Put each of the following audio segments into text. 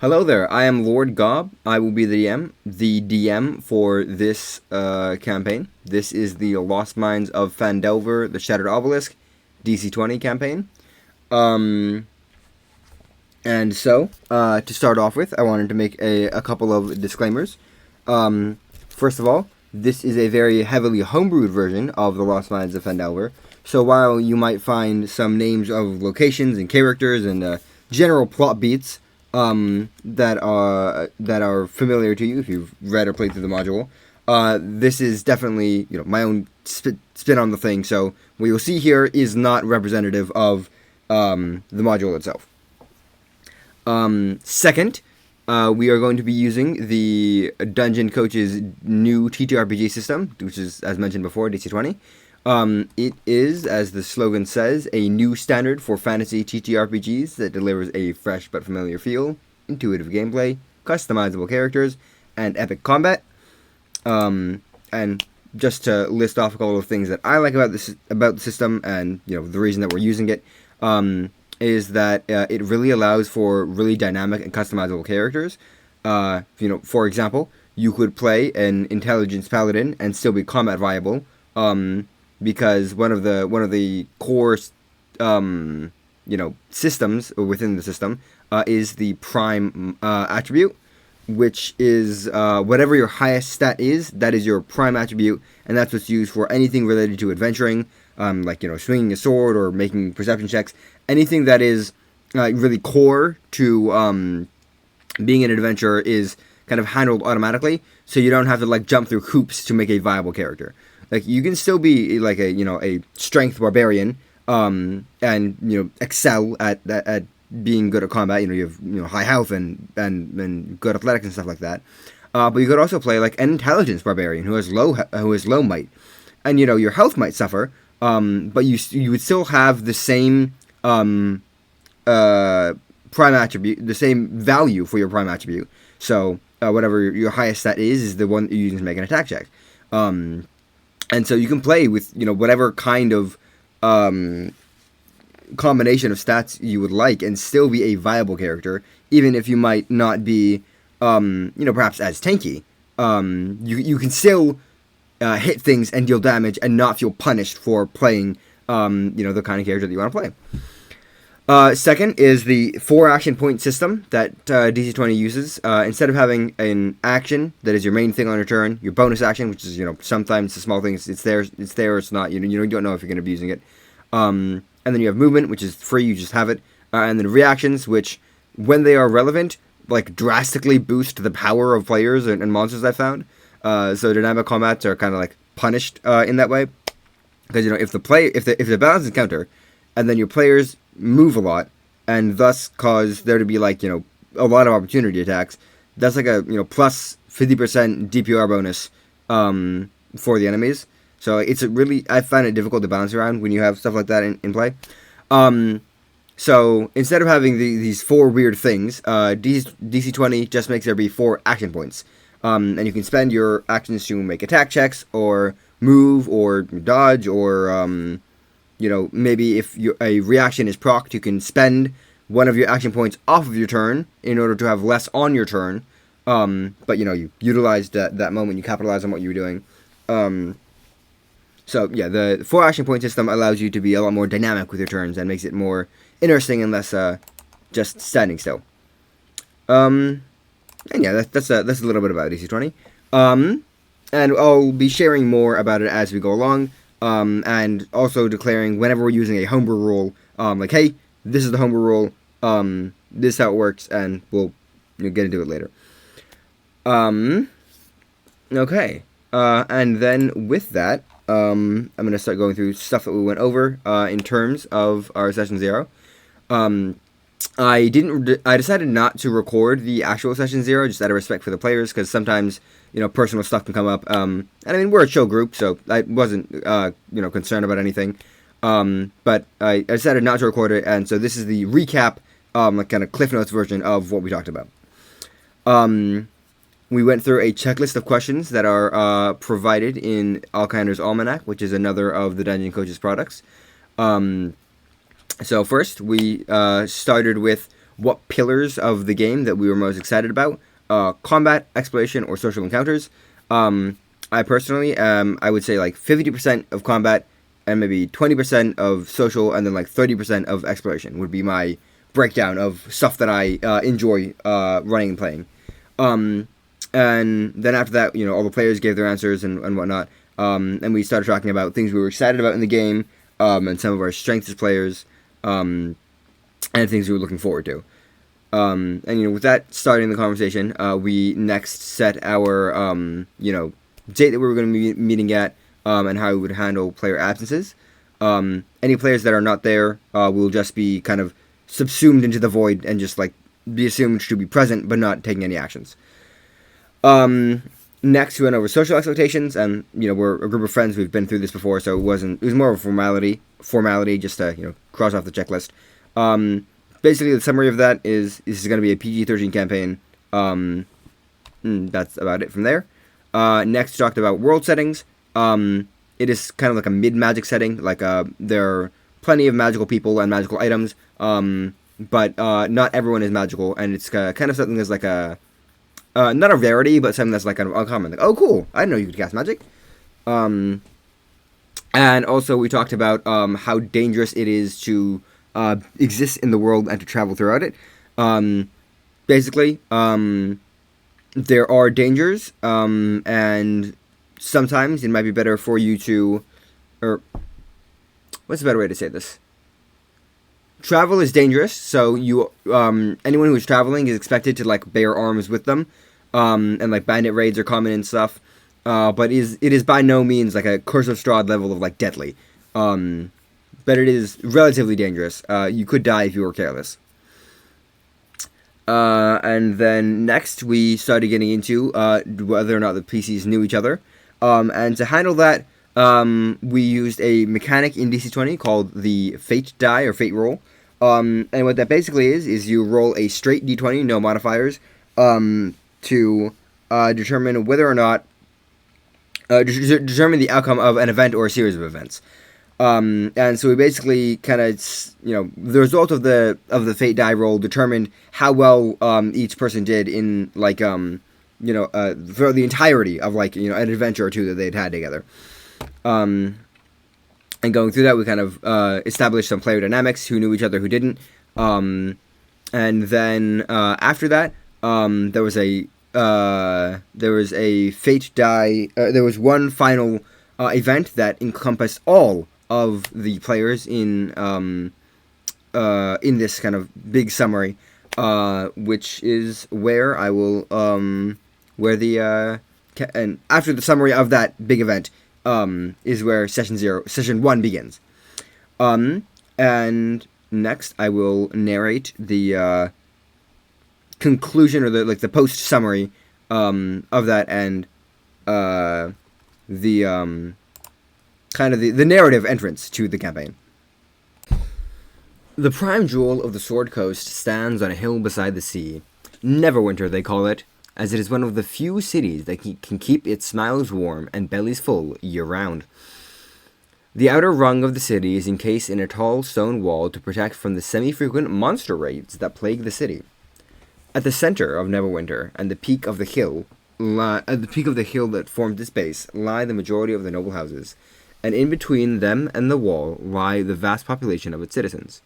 Hello there, I am Lord Gob. I will be the DM for this campaign. This is the Lost Mines of Phandelver-Shattered Obelisk DC20 campaign. And so, to start off with, I wanted to make a couple of disclaimers. First of all, this is a very heavily homebrewed version of the Lost Mines of Phandelver. So while you might find some names of locations and characters and general plot beats that are familiar to you if you've read or played through the module, this is definitely my own spin on the thing. So what you'll see here is not representative of the module itself. Second, we are going to be using the Dungeon Coach's new TTRPG system, which is, as mentioned before, DC20. It is, as the slogan says, a new standard for fantasy TTRPGs that delivers a fresh but familiar feel, intuitive gameplay, customizable characters, and epic combat. And just to list off a couple of things that I like about the system, and the reason that we're using it, is that it really allows for really dynamic and customizable characters. For example, you could play an intelligence paladin and still be combat viable. Because one of the core systems within the system is the prime attribute, which is whatever your highest stat is, that is your prime attribute, and that's what's used for anything related to adventuring, like swinging a sword or making perception checks. Anything that is really core to being an adventurer is kind of handled automatically, so you don't have to jump through hoops to make a viable character. You can still be a strength barbarian, and excel at being good at combat. You have high health and good athletics and stuff like that. But you could also play an intelligence barbarian who has low might, and your health might suffer. But you would still have the same prime attribute, the same value for your prime attribute. So whatever your highest stat is the one that you use to make an attack check. And so you can play with, whatever kind of combination of stats you would like and still be a viable character, even if you might not be, perhaps as tanky. You can still hit things and deal damage and not feel punished for playing, the kind of character that you want to play. Second is the 4 action point system that DC20 uses. Instead of having an action that is your main thing on your turn, your bonus action, which is sometimes the small things, it's there or it's not. You don't know if you're going to be using it. And then you have movement, which is free, you just have it. And then reactions, which when they are relevant, drastically boost the power of players and monsters. I found. So dynamic combats are kind of punished in that way, because if the balance is counter, and then your players move a lot, and thus cause there to be a lot of opportunity attacks, that's a plus 50% DPR bonus for the enemies. So it's I find it difficult to balance around when you have stuff like that in play. So instead of having these 4 weird things, DC20 just makes there be 4 action points. And you can spend your actions to make attack checks, or move, or dodge, or maybe if a reaction is procced, you can spend one of your action points off of your turn in order to have less on your turn. But you utilized that moment, you capitalize on what you were doing. So yeah, the 4 action point system allows you to be a lot more dynamic with your turns and makes it more interesting and less just standing still. And yeah, that's a little bit about DC20. And I'll be sharing more about it as we go along. And also declaring whenever we're using a homebrew rule, hey, this is the homebrew rule, this is how it works, and we'll get into it later. Okay, and then with that, I'm going to start going through stuff that we went over in terms of our session 0. I decided not to record the actual session 0, just out of respect for the players, because sometimes personal stuff can come up. And I mean, we're a show group, so I wasn't concerned about anything. But I decided not to record it, and so this is the recap, kind of Cliff Notes version of what we talked about. We went through a checklist of questions that are provided in Alkinder's Almanac, which is another of the Dungeon Coach's products. So first, we started with what pillars of the game that we were most excited about: combat, exploration, or social encounters. I personally, I would say like 50% of combat and maybe 20% of social, and then like 30% of exploration would be my breakdown of stuff that I enjoy running and playing. And then after that, all the players gave their answers and whatnot. And we started talking about things we were excited about in the game, and some of our strengths as players, and things we were looking forward to. And with that starting the conversation, we next set our date that we were going to be meeting at, and how we would handle player absences. Any players that are not there will just be kind of subsumed into the void and just like be assumed to be present but not taking any actions. Next, we went over social expectations, and we're a group of friends. We've been through this before, so it was more of a formality just to cross off the checklist. Basically, the summary of that is this is going to be a PG-13 campaign. That's about it from there. Next, we talked about world settings. It is kind of like a mid-magic setting. Like there are plenty of magical people and magical items, but not everyone is magical, and it's kind of something that's like a not a rarity, but something that's like kind of uncommon. Like, oh, cool! I didn't know you could cast magic. And also we talked about how dangerous it is to exist in the world and to travel throughout it. Basically, there are dangers, and sometimes it might be better for you to, or what's a better way to say this? Travel is dangerous, so anyone who is traveling is expected to like bear arms with them, and like bandit raids are common and stuff. But it is by no means like a Curse of Strahd level of like deadly. But it is relatively dangerous. You could die if you were careless. And then next we started getting into whether or not the PCs knew each other. And to handle that, we used a mechanic in DC20 called the Fate die or Fate roll. And what that basically is you roll a straight D20, no modifiers, to determine whether or not determine the outcome of an event or a series of events. And so we basically kind of, the result of the Fate die roll determined how well each person did in like for the entirety of like an adventure or two that they'd had together. And going through that, we kind of established some player dynamics, who knew each other, who didn't. And then after that, there was a Fate die. There was one final event that encompassed all of the players in this kind of big summary, which is where I will and after the summary of that big event is where session 1 begins. And next I will narrate the conclusion or the post summary of that, and the kind of the narrative entrance to the campaign. The prime jewel of the Sword Coast stands on a hill beside the sea. Neverwinter, they call it, as it is one of the few cities that can keep its smiles warm and bellies full year-round. The outer rung of the city is encased in a tall stone wall to protect from the semi-frequent monster raids that plague the city. At the center of Neverwinter, and the peak of the hill that forms its base, lie the majority of the noble houses, and in between them and the wall lie the vast population of its citizens.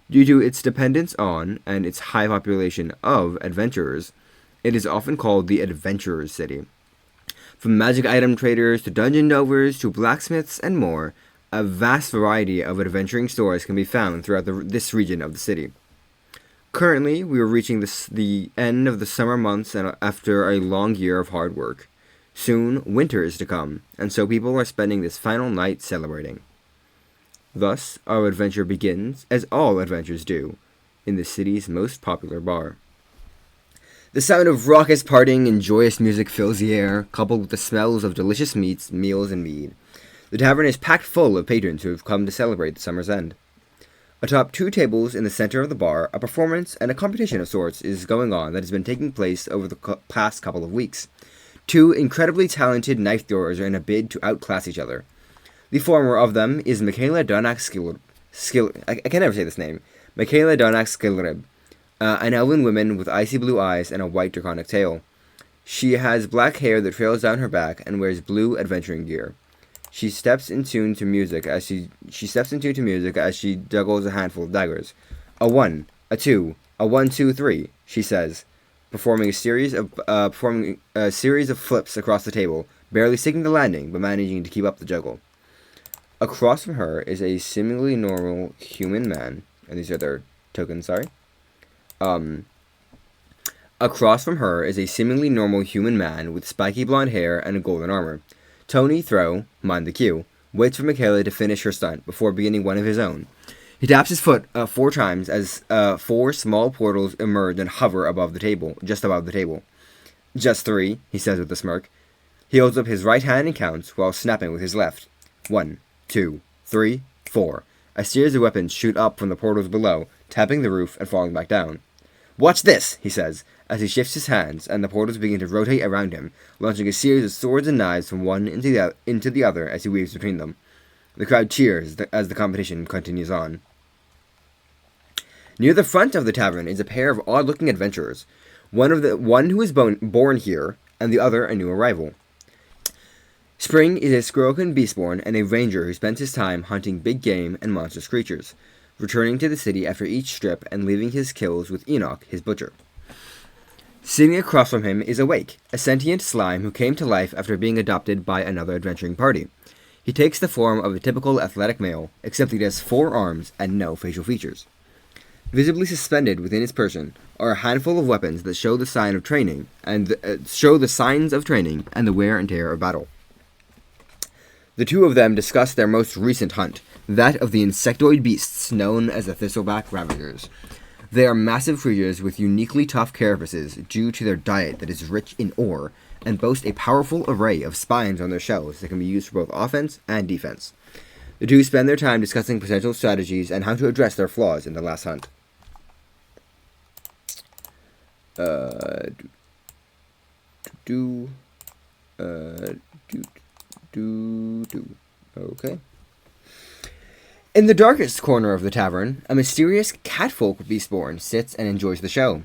Due to its dependence on, and its high population of, adventurers, it is often called the Adventurers' City. From magic item traders to dungeon delvers to blacksmiths and more, a vast variety of adventuring stores can be found throughout this region of the city. Currently, we are reaching the end of the summer months and after a long year of hard work. Soon, winter is to come, and so people are spending this final night celebrating. Thus, our adventure begins, as all adventures do, in the city's most popular bar. The sound of raucous partying and joyous music fills the air, coupled with the smells of delicious meats, meals, and mead. The tavern is packed full of patrons who have come to celebrate the summer's end. Atop 2 tables in the center of the bar, a performance and a competition of sorts is going on that has been taking place over the past couple of weeks. 2 incredibly talented knife throwers are in a bid to outclass each other. The former of them is Michaela Donak I can never say this name. Michaela Donak Skilrib, An elven woman with icy blue eyes and a white draconic tail. She has black hair that trails down her back and wears blue adventuring gear. She steps in tune to music as she juggles a handful of daggers. A 1, a 2, a 1, 2, 3, she says, performing a series of flips across the table, barely sticking the landing but managing to keep up the juggle. Across from her is a seemingly normal human man, and these are their tokens, sorry. Across from her is a seemingly normal human man with spiky blonde hair and a golden armor. Tonē Thröq, mind the cue, waits for Michaela to finish her stunt before beginning one of his own. He taps his foot 4 times as 4 small portals emerge and hover just above the table. Just 3, he says with a smirk. He holds up his right hand and counts while snapping with his left. 1, 2, 3, 4. A series of weapons shoot up from the portals below, tapping the roof and falling back down. Watch this, he says, as he shifts his hands and the portals begin to rotate around him, launching a series of swords and knives from one into the other as he weaves between them. The crowd cheers as the competition continues on. Near the front of the tavern is a pair of odd-looking adventurers, one who is born here, and the other a new arrival. Spring is a Skrokan beastborn and a ranger who spends his time hunting big game and monstrous creatures, returning to the city after each strip and leaving his kills with Enoch, his butcher. Sitting across from him is Awake, a sentient slime who came to life after being adopted by another adventuring party. He takes the form of a typical athletic male, except he has 4 arms and no facial features. Visibly suspended within his person are a handful of weapons that show the signs of training and the wear and tear of battle. The two of them discuss their most recent hunt, that of the insectoid beasts known as the thistleback ravagers. They are massive creatures with uniquely tough carapaces due to their diet that is rich in ore, and boast a powerful array of spines on their shells that can be used for both offense and defense. The two spend their time discussing potential strategies and how to address their flaws in the last hunt. Okay. In the darkest corner of the tavern, a mysterious catfolk beastborn sits and enjoys the show.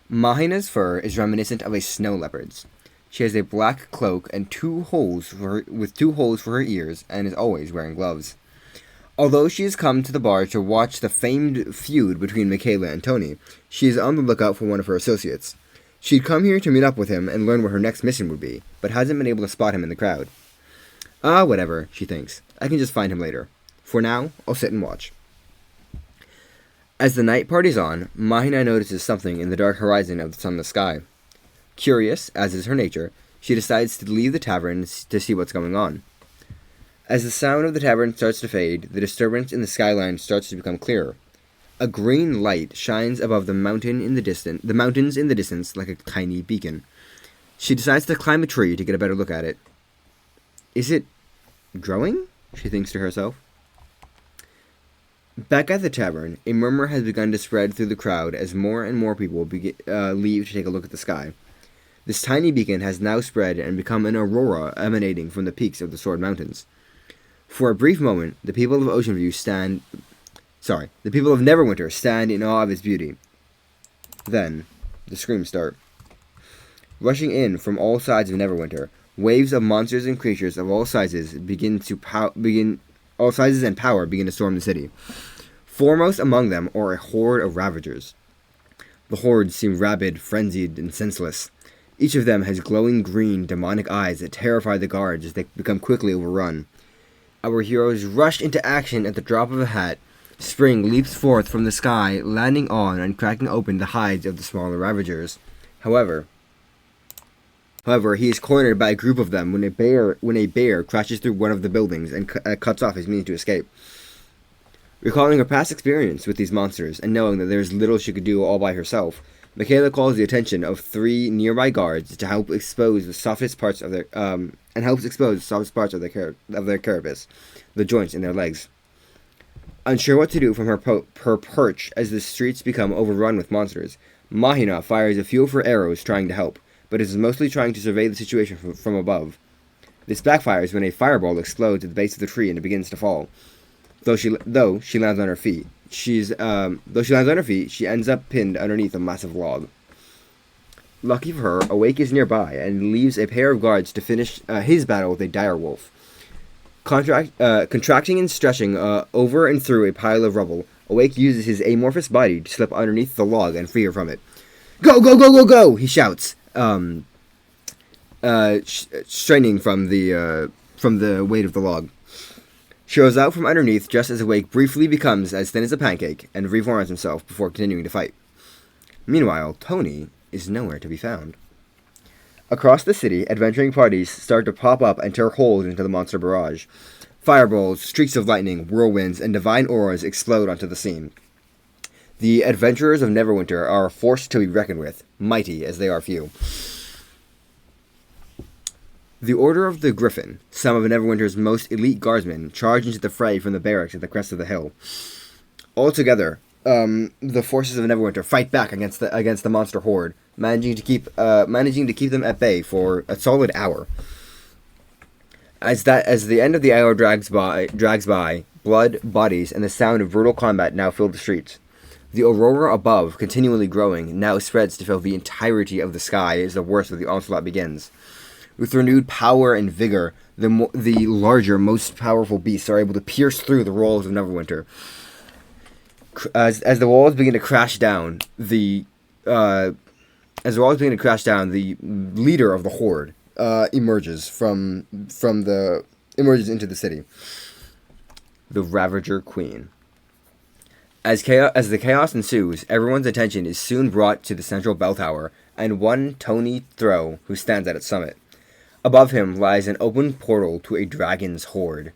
Mahina's fur is reminiscent of a snow leopard's. She has a black cloak and 2 holes for her ears and is always wearing gloves. Although she has come to the bar to watch the famed feud between Michaela and Tonē, she is on the lookout for one of her associates. She'd come here to meet up with him and learn what her next mission would be, but hasn't been able to spot him in the crowd. Whatever, she thinks. I can just find him later. For now, I'll sit and watch. As the night parties on, Mahina notices something in the dark horizon of the sunless sky. Curious, as is her nature, she decides to leave the tavern to see what's going on. As the sound of the tavern starts to fade, the disturbance in the skyline starts to become clearer. A green light shines above the mountains in the distance like a tiny beacon. She decides to climb a tree to get a better look at it. Is it growing? She thinks to herself. Back at the tavern, a murmur has begun to spread through the crowd as more and more people leave to take a look at the sky. This tiny beacon has now spread and become an aurora emanating from the peaks of the Sword Mountains. For a brief moment, the people of Neverwinter stand in awe of its beauty. Then, the screams start. Rushing in from all sides of Neverwinter, waves of monsters and creatures of all sizes and power begin to storm the city. Foremost among them are a horde of ravagers. The hordes seem rabid, frenzied, and senseless. Each of them has glowing green, demonic eyes that terrify the guards as they become quickly overrun. Our heroes rush into action at the drop of a hat. Spring leaps forth from the sky, landing on and cracking open the hides of the smaller ravagers. However, he is cornered by a group of them when a bear crashes through one of the buildings and cuts off his means to escape. Recalling her past experience with these monsters and knowing that there is little she could do all by herself, Michaela calls the attention of 3 nearby guards to help expose the softest parts of their carapace, the joints in their legs. Unsure what to do from her perch as the streets become overrun with monsters, Mahina fires a few of her arrows trying to help, but is mostly trying to survey the situation from above. This backfires when a fireball explodes at the base of the tree and it begins to fall. Though she lands on her feet, Though she lands on her feet, she ends up pinned underneath a massive log. Lucky for her, Awake is nearby and leaves a pair of guards to finish his battle with a dire wolf. Contracting and stretching over and through a pile of rubble, Awake uses his amorphous body to slip underneath the log and free her from it. Go, go, go, go, go! He shouts, straining from the weight of the log. She rolls out from underneath just as Awake briefly becomes as thin as a pancake and reforms himself before continuing to fight. Meanwhile, Tonē is nowhere to be found. Across the city, adventuring parties start to pop up and tear holes into the monster barrage. Fireballs, streaks of lightning, whirlwinds, and divine auras explode onto the scene. The adventurers of Neverwinter are a force to be reckoned with, mighty as they are few. The Order of the Griffin, some of Neverwinter's most elite guardsmen, charge into the fray from the barracks at the crest of the hill. Altogether, the forces of Neverwinter fight back against the monster horde, managing to keep them at bay for a solid hour. As the end of the hour drags by, blood, bodies, and the sound of brutal combat now fill the streets. The Aurora above, continually growing, now spreads to fill the entirety of the sky as the worst of the onslaught begins. With renewed power and vigor, the larger, most powerful beasts are able to pierce through the walls of Neverwinter. As the walls begin to crash down, the leader of the horde emerges into the city. The Ravager Queen. As the chaos ensues, everyone's attention is soon brought to the central bell tower and one Tonē Thröq who stands at its summit. Above him lies an open portal to a dragon's horde.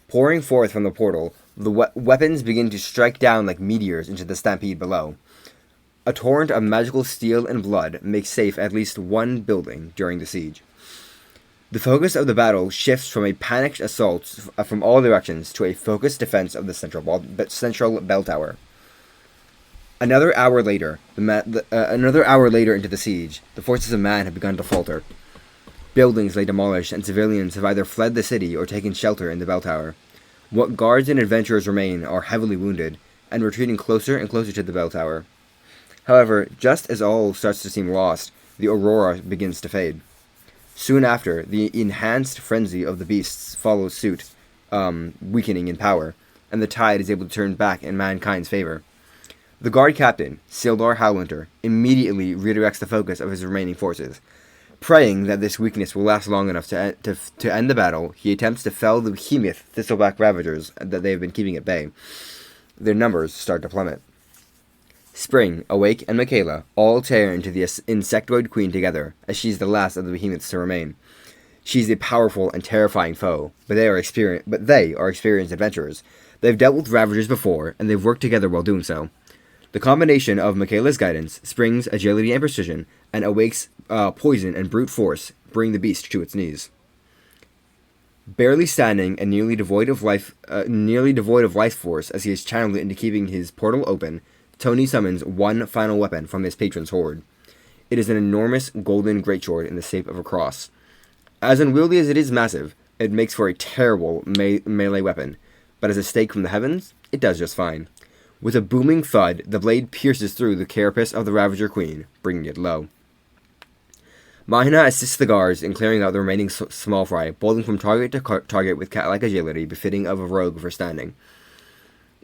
Pouring forth from the portal, the weapons begin to strike down like meteors into the stampede below. A torrent of magical steel and blood makes safe at least one building during the siege. The focus of the battle shifts from a panicked assault from all directions to a focused defense of the central bell tower. Another hour later into the siege, the forces of man have begun to falter. Buildings lay demolished, and civilians have either fled the city or taken shelter in the bell tower. What guards and adventurers remain are heavily wounded, and retreating closer and closer to the bell tower. However, just as all starts to seem lost, the Aurora begins to fade. Soon after, the enhanced frenzy of the beasts follows suit, weakening in power, and the tide is able to turn back in mankind's favor. The guard captain, Sildar Howlwinter, immediately redirects the focus of his remaining forces. Praying that this weakness will last long enough to end the battle, he attempts to fell the behemoth thistleback ravagers that they have been keeping at bay. Their numbers start to plummet. Spring, Awake, and Michaela all tear into the insectoid queen together, as she's the last of the behemoths to remain. She's a powerful and terrifying foe, but they are experienced adventurers. They've dealt with ravagers before, and they've worked together while doing so. The combination of Michaela's guidance, Spring's agility and precision, and Awake's poison and brute force bring the beast to its knees. Barely standing and nearly devoid of life force as he is channeled into keeping his portal open, Tonē summons one final weapon from his patron's horde. It is an enormous golden greatsword in the shape of a cross. As unwieldy as it is massive, it makes for a terrible melee weapon, but as a stake from the heavens, it does just fine. With a booming thud, the blade pierces through the carapace of the Ravager Queen, bringing it low. Mahina assists the guards in clearing out the remaining small fry, bolting from target to target with cat-like agility befitting of a rogue for standing.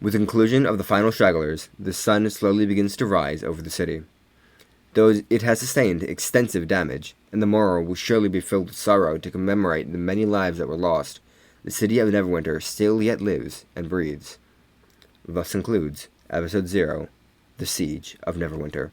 With the conclusion of the final stragglers, the sun slowly begins to rise over the city. Though it has sustained extensive damage, and the morrow will surely be filled with sorrow to commemorate the many lives that were lost, the city of Neverwinter still yet lives and breathes. Thus concludes Episode 0, The Siege of Neverwinter.